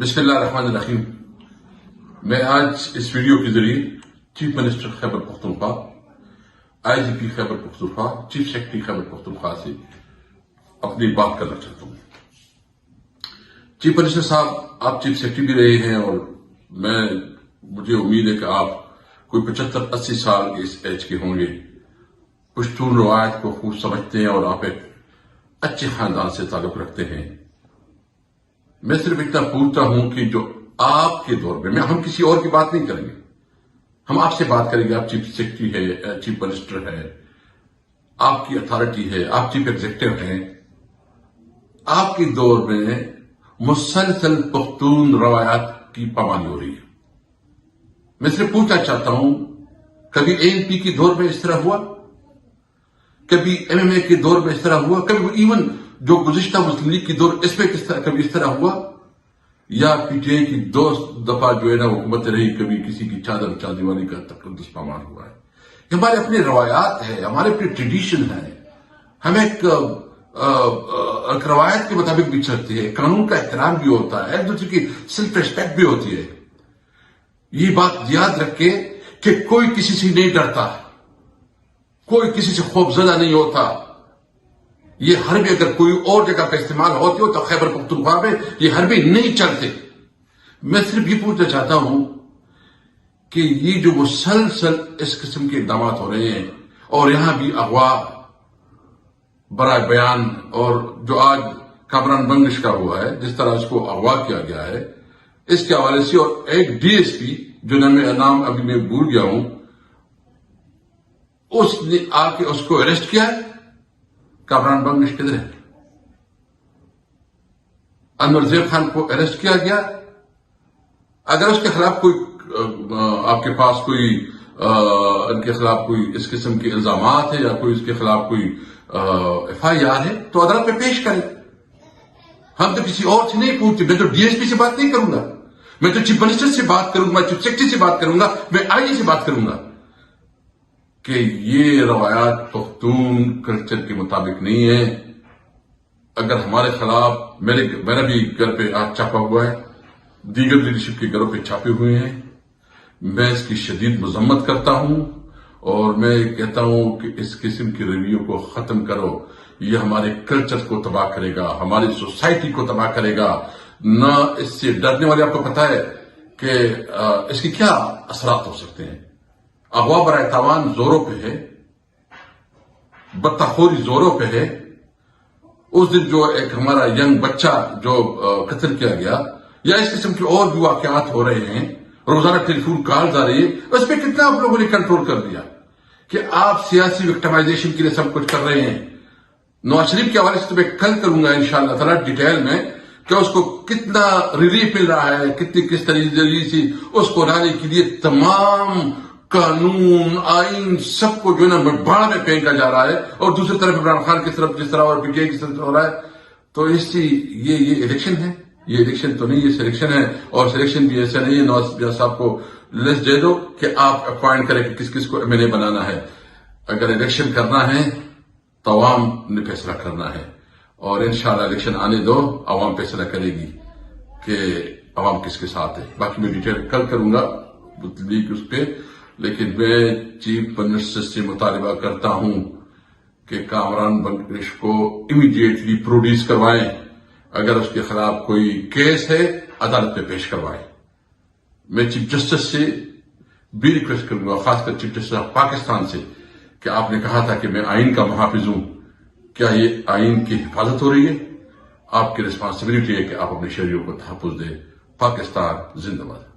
بسم اللہ الرحمن الرحیم. میں آج اس ویڈیو کے ذریعے چیف منسٹر خیبر پختونخوا، آئی جی پی خیبر پختونخوا، چیف سیکرٹری خیبر پختونخوا سے اپنی بات کرنا چاہتا ہوں. چیف منسٹر صاحب، آپ چیف سیکرٹری بھی رہے ہیں اور مجھے امید ہے کہ آپ کوئی 75-80 سال کے اس ایج کے ہوں گے. پشتون روایت کو خوب سمجھتے ہیں اور آپ ایک اچھے خاندان سے تعلق رکھتے ہیں. میں صرف اتنا پوچھتا ہوں کہ جو آپ کے دور میں ہم کسی اور کی بات نہیں کریں گے، ہم آپ سے بات کریں گے. آپ چیف سیکرٹری ہے، چیف منسٹر ہے، آپ کی اتھارٹی ہے، آپ چیف ایگزیکٹو ہیں. آپ کے دور میں مسلسل پختون روایات کی پامالی ہو رہی ہے. میں صرف پوچھنا چاہتا ہوں، کبھی ANP کے دور میں اس طرح ہوا؟ کبھی MMA کے دور میں اس طرح ہوا؟ کبھی ایون جو گزشتہ مسلم لیگ کی دور اس میں کبھی اس طرح ہوا؟ یا PTI کی 2 دفعہ جو ہے نا حکومت رہی، کبھی کسی کی چادر چاندی والی کا تقدس پامال ہوا ہے؟ یہ ہمارے اپنے روایات ہیں، ہمارے اپنے ٹریڈیشن ہیں. ہم ایک روایت کے مطابق بھی چلتے ہیں. قانون کا احترام بھی ہوتا ہے، ایک دوسرے کی سیلف ریسپیکٹ بھی ہوتی ہے. یہ بات یاد رکھے کہ کوئی کسی سے نہیں ڈرتا، کوئی کسی سے خوف زدہ نہیں ہوتا. یہ حربے اگر کوئی اور جگہ پہ استعمال ہوتے ہو تو خیبر پختونخوا میں یہ حربے نہیں چلتے. میں صرف یہ پوچھنا چاہتا ہوں کہ یہ جو مسلسل اس قسم کے اقدامات ہو رہے ہیں اور یہاں بھی اغوا برائے بیان، اور جو آج کامران بنگش کا ہوا ہے، جس طرح اس کو اغوا کیا گیا ہے، اس کے حوالے سے، اور ایک DSP جو نام ابھی میں بھول گیا ہوں، اس نے آ کے اس کو اریسٹ کیا ہے. کامران بنگش کدھر ہے؟ انور زیب خان کو اریسٹ کیا گیا. اگر اس کے خلاف کوئی آپ کے پاس کوئی ان کے خلاف کوئی اس قسم کے الزامات ہے یا کوئی اس کے خلاف کوئی FIR ہے تو عدالت میں پیش کریں. ہم تو کسی اور سے نہیں پوچھتے. میں تو DSP سے بات نہیں کروں گا، میں تو چیف منسٹر سے بات کروں گا، چیف سیکرٹری سے بات کروں گا، میں IG سے بات کروں گا کہ یہ روایات پختون کلچر کے مطابق نہیں ہے. اگر ہمارے خلاف میرا بھی گھر پہ آج چھاپا ہوا ہے، دیگر لیڈرشپ کے گھروں پہ چھاپے ہوئے ہیں. میں اس کی شدید مذمت کرتا ہوں اور میں کہتا ہوں کہ اس قسم کے رویوں کو ختم کرو. یہ ہمارے کلچر کو تباہ کرے گا، ہماری سوسائٹی کو تباہ کرے گا. نہ اس سے ڈرنے والے، آپ کو پتا ہے کہ اس کے کیا اثرات ہو سکتے ہیں. اغوا برائے تاوان زوروں پہ ہے، بطخوری زوروں پہ ہے. اس دن جو ایک ہمارا ینگ بچہ جو قتل کیا گیا، یا اس قسم کے اور بھی واقعات ہو رہے ہیں، روزانہ ٹیلی فون کالز آ رہی ہے، اس پہ کتنا آپ لوگوں نے کنٹرول کر دیا کہ آپ سیاسی وکٹمائزیشن کے لیے سب کچھ کر رہے ہیں. نواز شریف کے حوالے سے تو میں کل کروں گا انشاءاللہ تعالیٰ ڈیٹیل میں کہ اس کو کتنا ریلیف مل رہا ہے، کس طریقے سے اس کو لانے کے لیے تمام قانون آئین سب کو جو ہے نا باڑ میں پھینکا جا رہا ہے. اور دوسری طرف عمران خان کی طرف جس طرح اور PTI کی طرف ہو رہا ہے. تو اس سے یہ الیکشن ہے، یہ الیکشن تو نہیں، یہ سلیکشن ہے. اور سلیکشن بھی ایسا نہیں ہے نواز صاحب کو لسٹ دے دو کہ آپ اپوائنٹ کریں کہ کس کو MLA بنانا ہے. اگر الیکشن کرنا ہے تو عوام نے فیصلہ کرنا ہے، اور انشاءاللہ الیکشن آنے دو، عوام فیصلہ کرے گی کہ عوام کس کے ساتھ ہے. باقی میں ڈیٹیل کل کروں گا لیگ اس پہ. لیکن میں چیف منسٹر سے مطالبہ کرتا ہوں کہ کامران بنگش کو امیڈیٹلی پروڈیوس کروائیں. اگر اس کے خلاف کوئی کیس ہے عدالت میں پیش کروائیں. میں چیف جسٹس سے بھی ریکویسٹ کروں گا، خاص کر چیف جسٹس آف پاکستان سے، کہ آپ نے کہا تھا کہ میں آئین کا محافظ ہوں، کیا یہ آئین کی حفاظت ہو رہی ہے؟ آپ کی ریسپانسبلٹی ہے کہ آپ اپنے شہریوں کو تحفظ دیں. پاکستان زندہ باد.